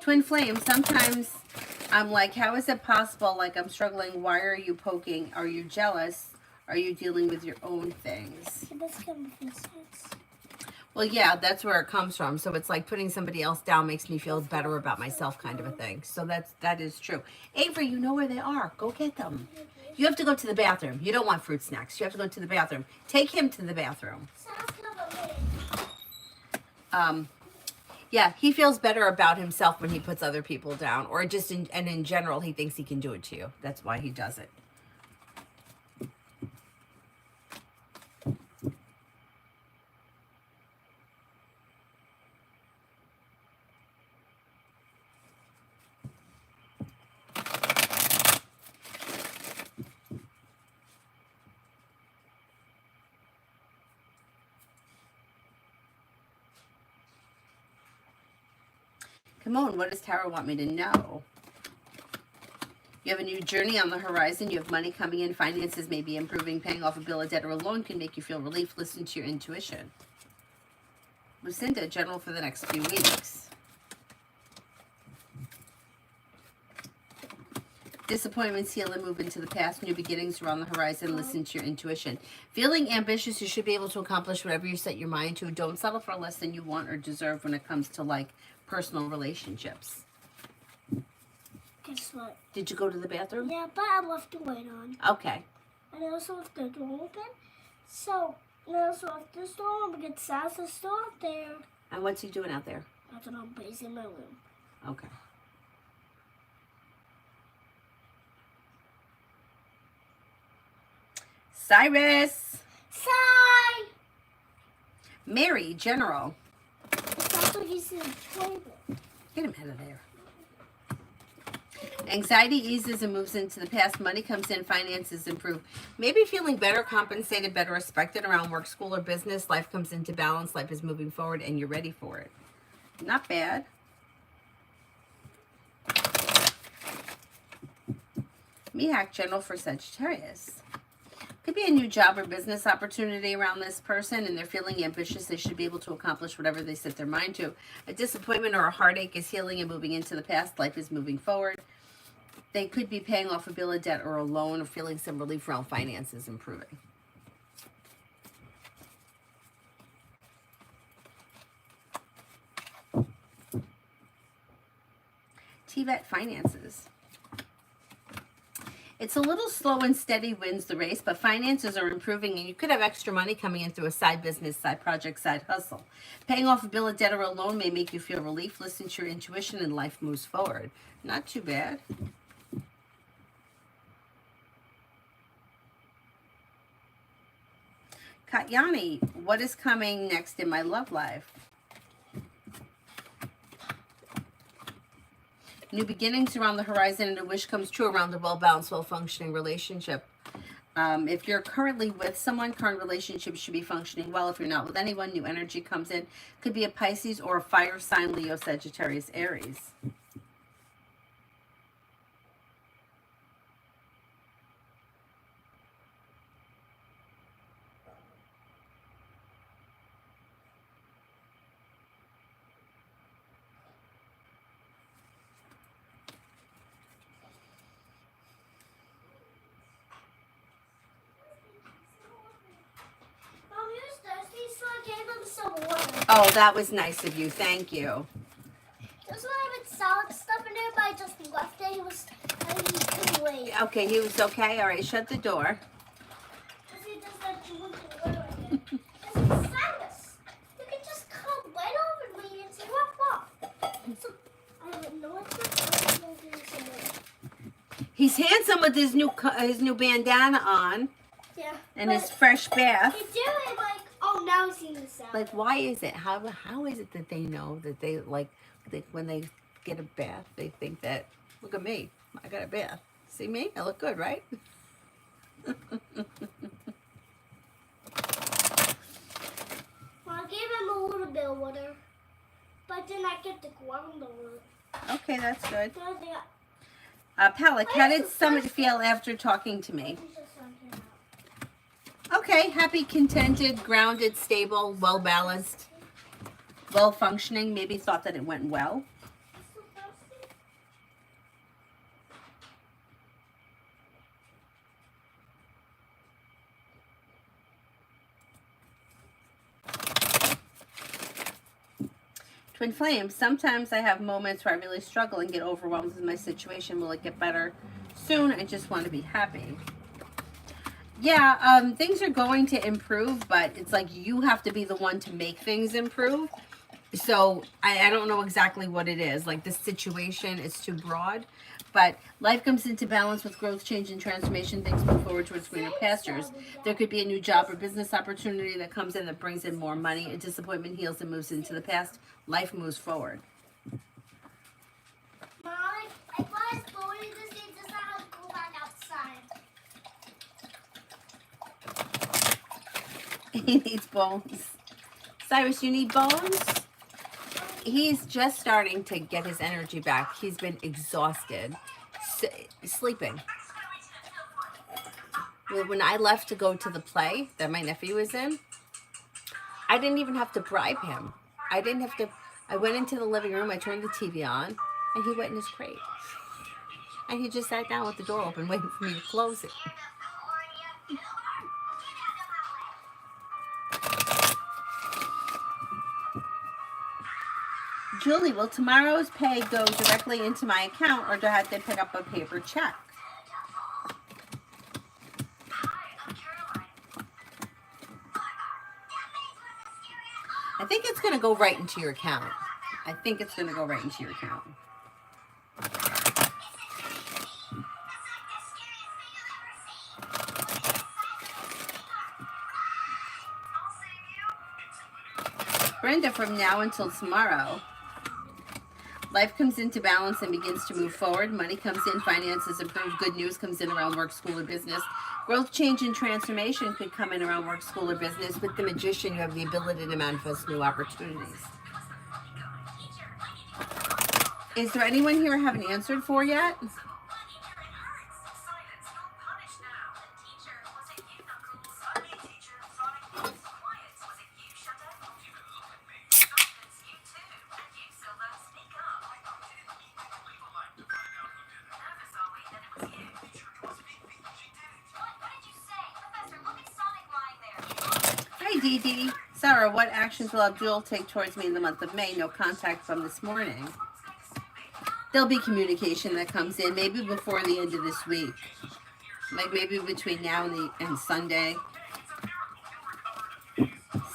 Twin flame, sometimes I'm like, how is it possible? Like, I'm struggling. Why are you poking? Are you jealous? Are you dealing with your own things? Well, yeah, that's where it comes from. So it's like putting somebody else down makes me feel better about myself, kind of a thing. So that is true. Avery, you know where they are. Go get them. You have to go to the bathroom. You don't want fruit snacks. You have to go to the bathroom. Take him to the bathroom. Yeah, he feels better about himself when he puts other people down, or just in general, he thinks he can do it to you. That's why he does it. Come on, what does Tarot want me to know? You have a new journey on the horizon. You have money coming in. Finances may be improving. Paying off a bill, a debt, or a loan can make you feel relief. Listen to your intuition. Lucinda, general for the next few weeks. Disappointments heal and move into the past. New beginnings are on the horizon. Listen to your intuition. Feeling ambitious, you should be able to accomplish whatever you set your mind to. Don't settle for less than you want or deserve when it comes to, like, personal relationships. Guess what? Did you go to the bathroom? Yeah, but I left the light on. Okay. And I also left the door open. So, and I also left this door open because Sas is still out there. And what's he doing out there? I don't know, but he's in my room. Okay. Cyrus. Sigh! Mary, general. It sounds like he's in the toilet. Get him out of there. Anxiety eases and moves into the past. Money comes in. Finances improve. Maybe feeling better compensated, better respected around work, school, or business. Life comes into balance. Life is moving forward, and you're ready for it. Not bad. Mihak, general for Sagittarius. Could be a new job or business opportunity around this person, and they're feeling ambitious. They should be able to accomplish whatever they set their mind to. A disappointment or a heartache is healing and moving into the past. Life is moving forward. They could be paying off a bill of debt or a loan, or feeling some relief around finances improving. TVET finances. It's a little slow and steady wins the race, but finances are improving, and you could have extra money coming in through a side business, side project, side hustle. Paying off a bill of debt or a loan may make you feel relief. Listen to your intuition, and life moves forward. Not too bad. Katyani, what is coming next in my love life? New beginnings around the horizon and a wish comes true around a well-balanced, well-functioning relationship. If you're currently with someone, current relationship should be functioning well. If you're not with anyone, new energy comes in. Could be a Pisces or a fire sign, Leo, Sagittarius, Aries. Mom, he was thirsty, so I gave him some water. Oh, that was nice of you. Thank you. Just when I put salad stuff in there, but I just left it. He couldn't wait. Okay, he was okay. All right, shut the door. Because he just said you want the water again. I said, Cyrus, you can just come right over to me and say, what? So, I didn't know what to do. He's handsome with his new bandana on Yeah. and his fresh bath. He did it like, oh, now he's seeing the sound. Like, why is it? How is it that they know that they when they get a bath, they think that, look at me, I got a bath. See me? I look good, right? Well, I gave him a little bit of water, but then I get the ground over. Okay, that's good. So they- Palak, how did somebody feel after talking to me? he's just something out. Okay, happy, contented, grounded, stable, well-balanced, well-functioning. Maybe thought that it went well. So thirsty. Twin Flames, sometimes I have moments where I really struggle and get overwhelmed with my situation. Will it get better soon? I just want to be happy. Yeah, things are going to improve, but it's like you have to be the one to make things improve. So I don't know exactly what it is. Like, this situation is too broad, but life comes into balance with growth, change, and transformation. Things move forward towards greener pastures. There could be a new job or business opportunity that comes in that brings in more money. A disappointment heals and moves into the past. Life moves forward. Mom, I thought I was going to say just how to go back outside. He needs bones. Cyrus, you need bones? He's just starting to get his energy back. He's been exhausted, sleeping. When I left to go to the play that my nephew was in, I didn't even have to bribe him. I didn't have to. I went into the living room, I turned the TV on, and he went in his crate. And he just sat down with the door open, waiting for me to close it. Julie, will tomorrow's pay go directly into my account, or do I have to pick up a paper check? I think it's going to go right into your account. I think it's going to go right into your account. Brenda, from now until tomorrow, life comes into balance and begins to move forward. Money comes in, finances improve, good news comes in around work, school, or business. Growth, change, and transformation could come in around work, school, or business. With the Magician, you have the ability to manifest new opportunities. Is there anyone here I haven't answered for yet? Hi, Dee Dee. Sarah, what actions will Abdul take towards me in the month of May? No contact from this morning. There'll be communication that comes in, maybe before the end of this week. Like maybe between now and Sunday.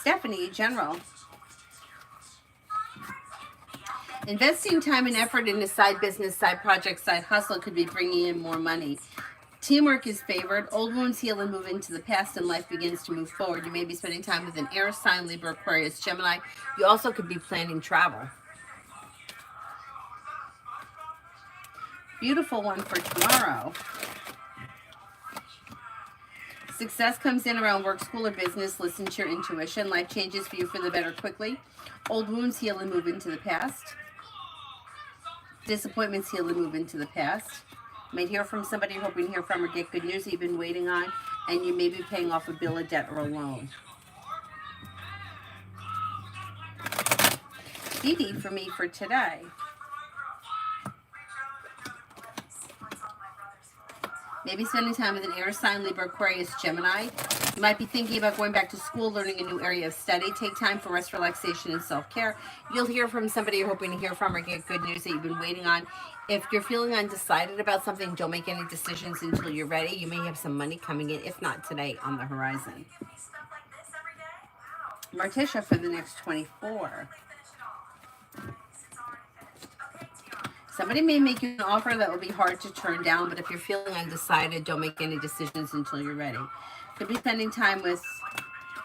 Stephanie, General. Investing time and effort in a side business, side project, side hustle could be bringing in more money. Teamwork is favored. Old wounds heal and move into the past, and life begins to move forward. You may be spending time with an air sign, Libra, Aquarius, Gemini. You also could be planning travel. Beautiful one for tomorrow. Success comes in around work, school, or business. Listen to your intuition. Life changes for you for the better quickly. Old wounds heal and move into the past. Disappointments heal and move into the past. You may hear from somebody you're hoping to hear from or get good news that you've been waiting on, and you may be paying off a bill, a debt, or a loan. Dee Dee for me for today. Maybe spending time with an air sign, Libra, Aquarius, Gemini. You might be thinking about going back to school, learning a new area of study. Take time for rest, relaxation, and self-care. You'll hear from somebody you're hoping to hear from or get good news that you've been waiting on. If you're feeling undecided about something, don't make any decisions until you're ready. You may have some money coming in, if not today, on the horizon. Martisha for the next 24. Somebody may make you an offer that will be hard to turn down, but if you're feeling undecided, don't make any decisions until you're ready. Could be spending time with,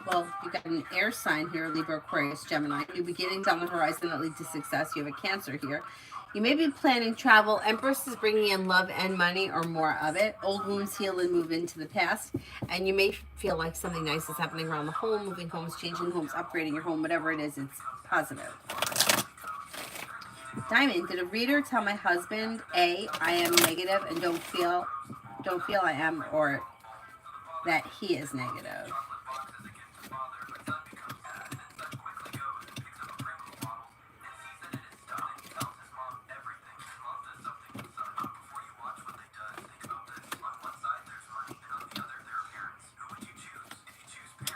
well, you got an air sign here, Libra, Aquarius, Gemini. New beginnings on the horizon that lead to success. You have a Cancer here. You may be planning travel. Empress is bringing in love and money or more of it. Old wounds heal and move into the past. And you may feel like something nice is happening around the home, moving homes, changing homes, upgrading your home, whatever it is, it's positive. Diamond, did a reader tell my husband, A, I am negative and don't feel I am, or that he is negative?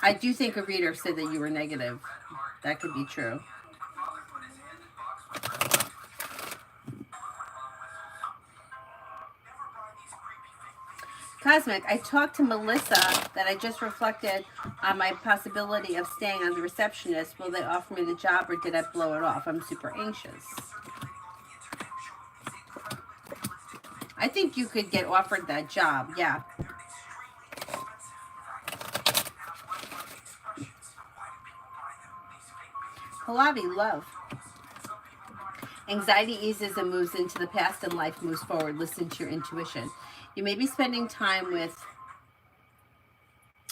I do think a reader said that you were negative. That could be true. Cosmic, I talked to Melissa that I just reflected on my possibility of staying on the receptionist. Will they offer me the job or did I blow it off? I'm super anxious. I think you could get offered that job, yeah. Pallavi, love. Anxiety eases and moves into the past and life moves forward. Listen to your intuition. You may be spending time with,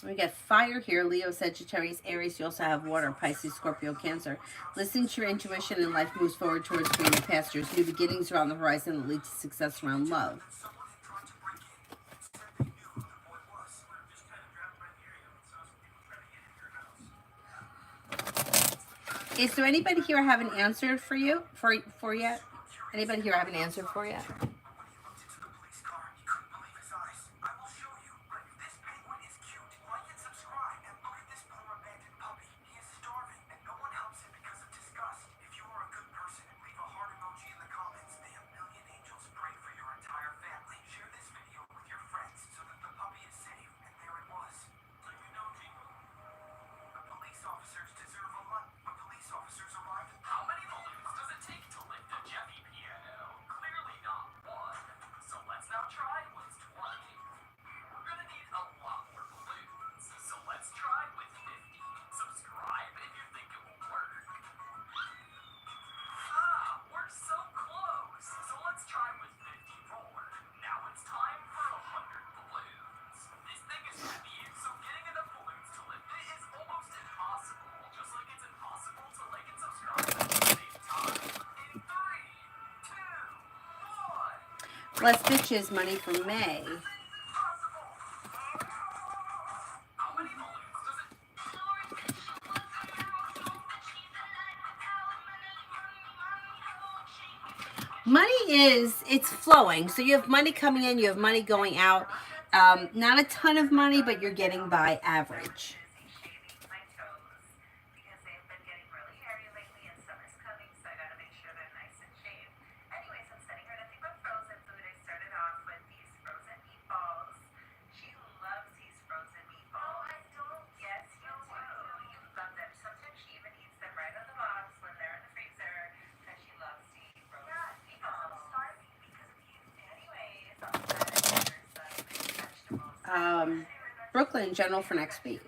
we got fire here, Leo, Sagittarius, Aries. You also have water, Pisces, Scorpio, Cancer. Listen to your intuition and life moves forward towards greener pastures. New beginnings are on the horizon that lead to success around love. Is there anybody here I haven't answered for you, for yet? Anybody here I haven't answered for yet? Less bitches, money for May. Money it's flowing. So you have money coming in, you have money going out. Not a ton of money, but you're getting by average. Brooklyn in general for next week.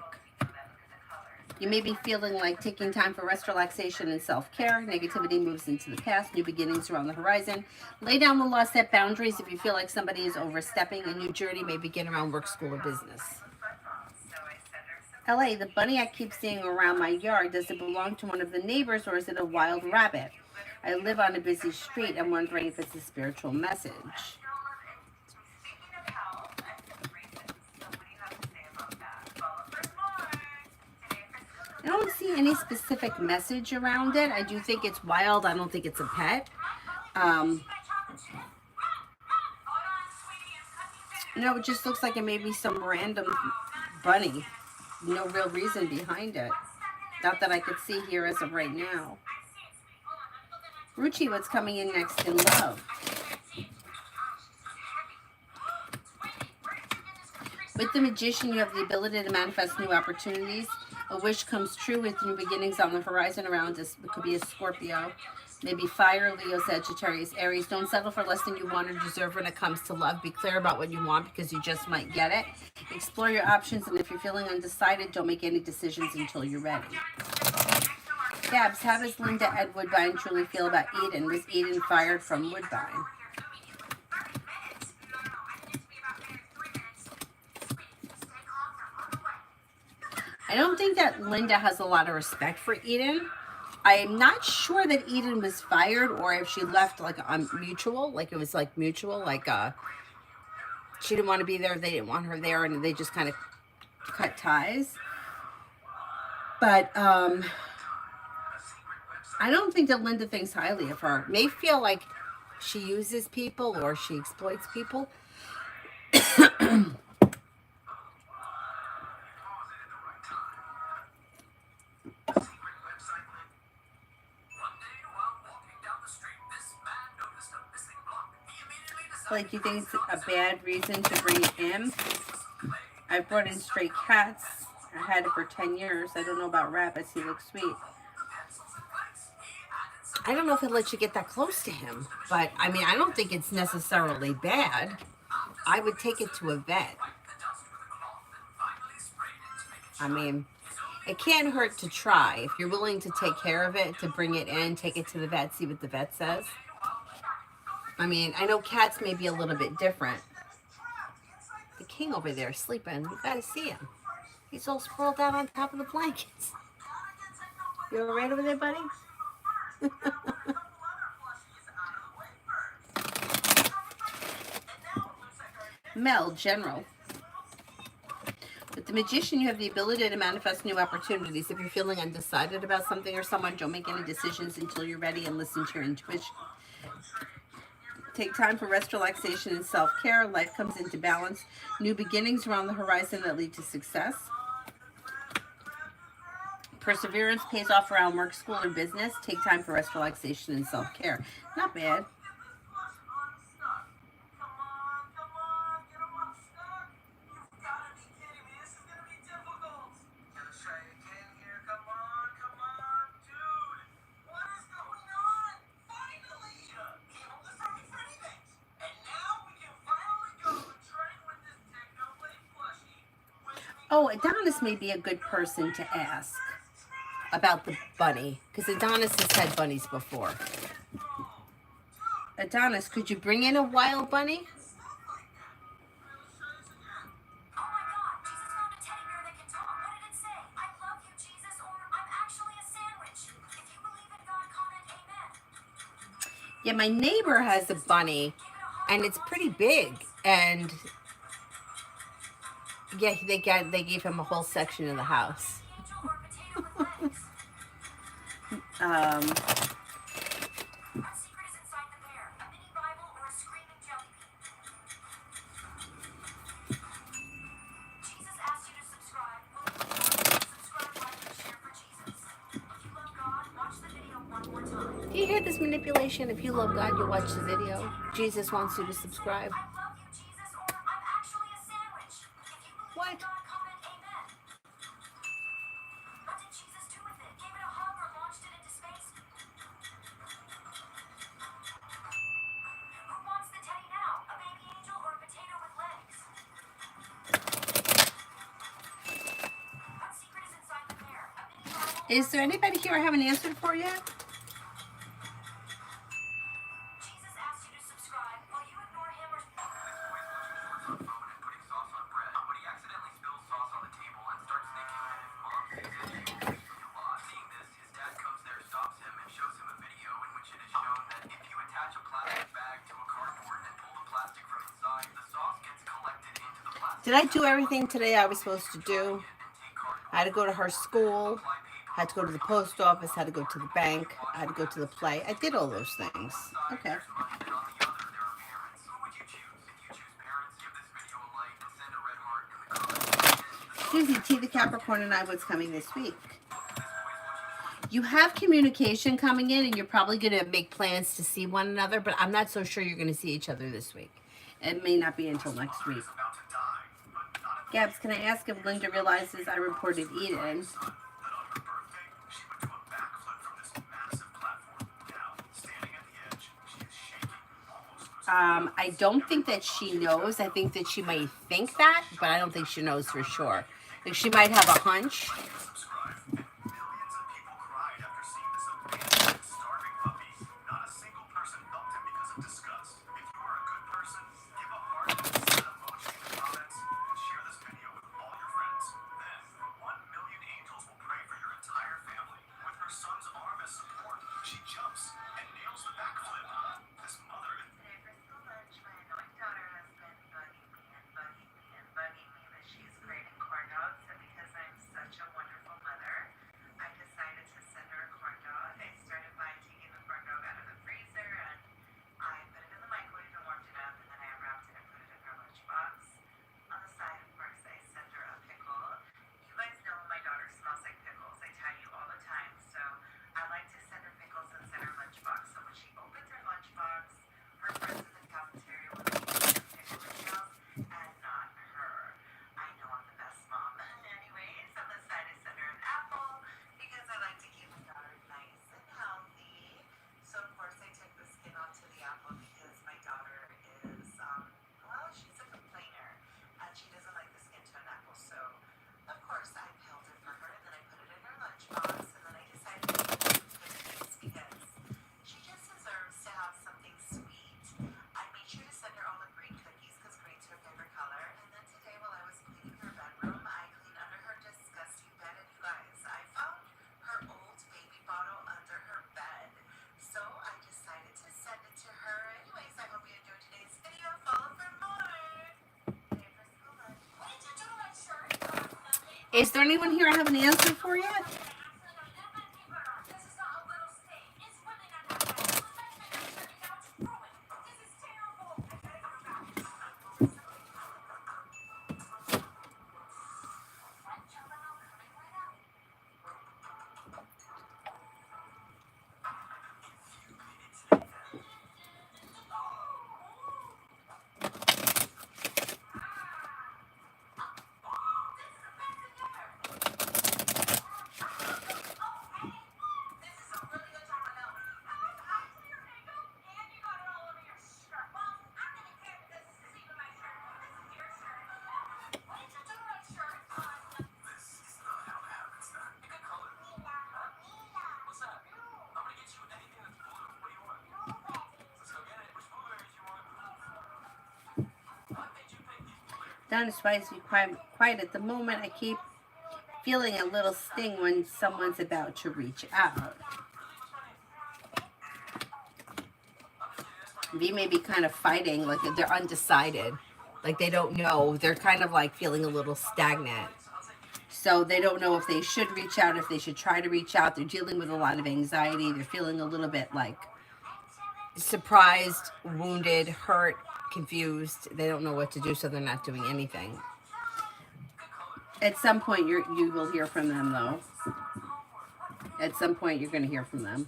You may be feeling like taking time for rest, relaxation, and self-care. Negativity moves into the past. New beginnings are on the horizon. Lay down the law, set boundaries. If you feel like somebody is overstepping, a new journey may begin around work, school, or business. LA, the bunny I keep seeing around my yard, does it belong to one of the neighbors or is it a wild rabbit? I live on a busy street. I'm wondering if it's a spiritual message. I don't see any specific message around it. I do think it's wild. I don't think it's a pet. No, it just looks like it may be some random bunny. No real reason behind it. Not that I could see here as of right now. Ruchi, what's coming in next in love? With the Magician, you have the ability to manifest new opportunities. A wish comes true with new beginnings on the horizon around us. It could be a Scorpio, maybe fire, Leo, Sagittarius, Aries. Don't settle for less than you want or deserve when it comes to love. Be clear about what you want because you just might get it. Explore your options, and if you're feeling undecided, don't make any decisions until you're ready. Gabs, how does Linda at Woodbine truly feel about Eden? Was Eden fired from Woodbine? I don't think that Linda has a lot of respect for Eden. I am not sure that Eden was fired or if she left like mutual, like it was like mutual, like she didn't want to be there, they didn't want her there, and they just kind of cut ties. But I don't think that Linda thinks highly of her. May feel like she uses people or she exploits people. Like, you think it's a bad reason to bring it in? I brought in stray cats. I had it for 10 years. I don't know about rabbits. He looks sweet. I don't know if it lets you get that close to him. But, I mean, I don't think it's necessarily bad. I would take it to a vet. I mean, it can't hurt to try. If you're willing to take care of it, to bring it in, take it to the vet, see what the vet says. I mean, I know cats may be a little bit different. The king over there is sleeping. You gotta see him. He's all sprawled out on top of the blankets. You all right over there, buddy? Mel, general. With the Magician, you have the ability to manifest new opportunities. If you're feeling undecided about something or someone, don't make any decisions until you're ready and listen to your intuition. Take time for rest, relaxation, and self-care. Life comes into balance. New beginnings are on the horizon that lead to success. Perseverance pays off around work, school, or business. Take time for rest, relaxation, and self-care. Not bad. Oh, Adonis may be a good person to ask about the bunny, because Adonis has had bunnies before. Adonis, could you bring in a wild bunny? Yeah, my neighbor has a bunny, and it's pretty big, and yeah, they gave him a whole section of the house. Do you hear this manipulation? If you love God, you'll watch the video. Jesus wants you to subscribe. What? Is there anybody here I haven't answered for yet? Jesus asks you to subscribe. Will you ignore him or... This boy's watching shorts on phone and putting sauce on bread, but he accidentally spills sauce on the table and starts thinking that his mom sees it. She will make a lot. Seeing this, his dad comes there, stops him, and shows him a video in which it is shown that if you attach a plastic bag to a cardboard and pull the plastic from inside, the sauce gets collected into the plastic. Did I do everything today I was supposed to do? I had to go to her school, had to go to the post office, had to go to the bank, I had to go to the play. I did all those things. Okay. Susie T, the Capricorn, and I, what's coming this week? You have communication coming in, and you're probably going to make plans to see one another, but I'm not so sure you're going to see each other this week. It may not be until next week. Gabs, can I ask if Linda realizes I reported Eden? I don't think that she knows. I think that she might think that, but I don't think she knows for sure. Like, she might have a hunch. Is there anyone here I haven't answered for yet? Down is spicy, quiet at the moment. I keep feeling a little sting when someone's about to reach out. They may be kind of fighting, like they're undecided, like they don't know. They're kind of like feeling a little stagnant. So they don't know if they should reach out, if they should try to reach out. They're dealing with a lot of anxiety. They're feeling a little bit like surprised, wounded, hurt, confused. They don't know what to do, so they're not doing anything. At some point, you will hear from them, though. At some point, you're going to hear from them.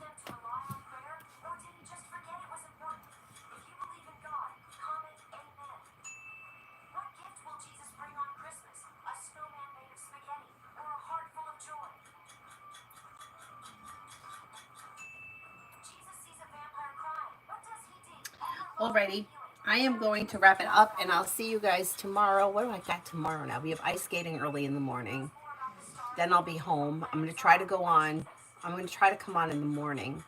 Alrighty, I am going to wrap it up, and I'll see you guys tomorrow. What do I got tomorrow now? We have ice skating early in the morning. Then I'll be home. I'm going to try to go on. I'm going to try to come on in the morning.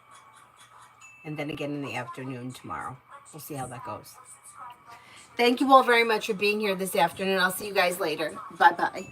And then again in the afternoon tomorrow. We'll see how that goes. Thank you all very much for being here this afternoon. I'll see you guys later. Bye-bye.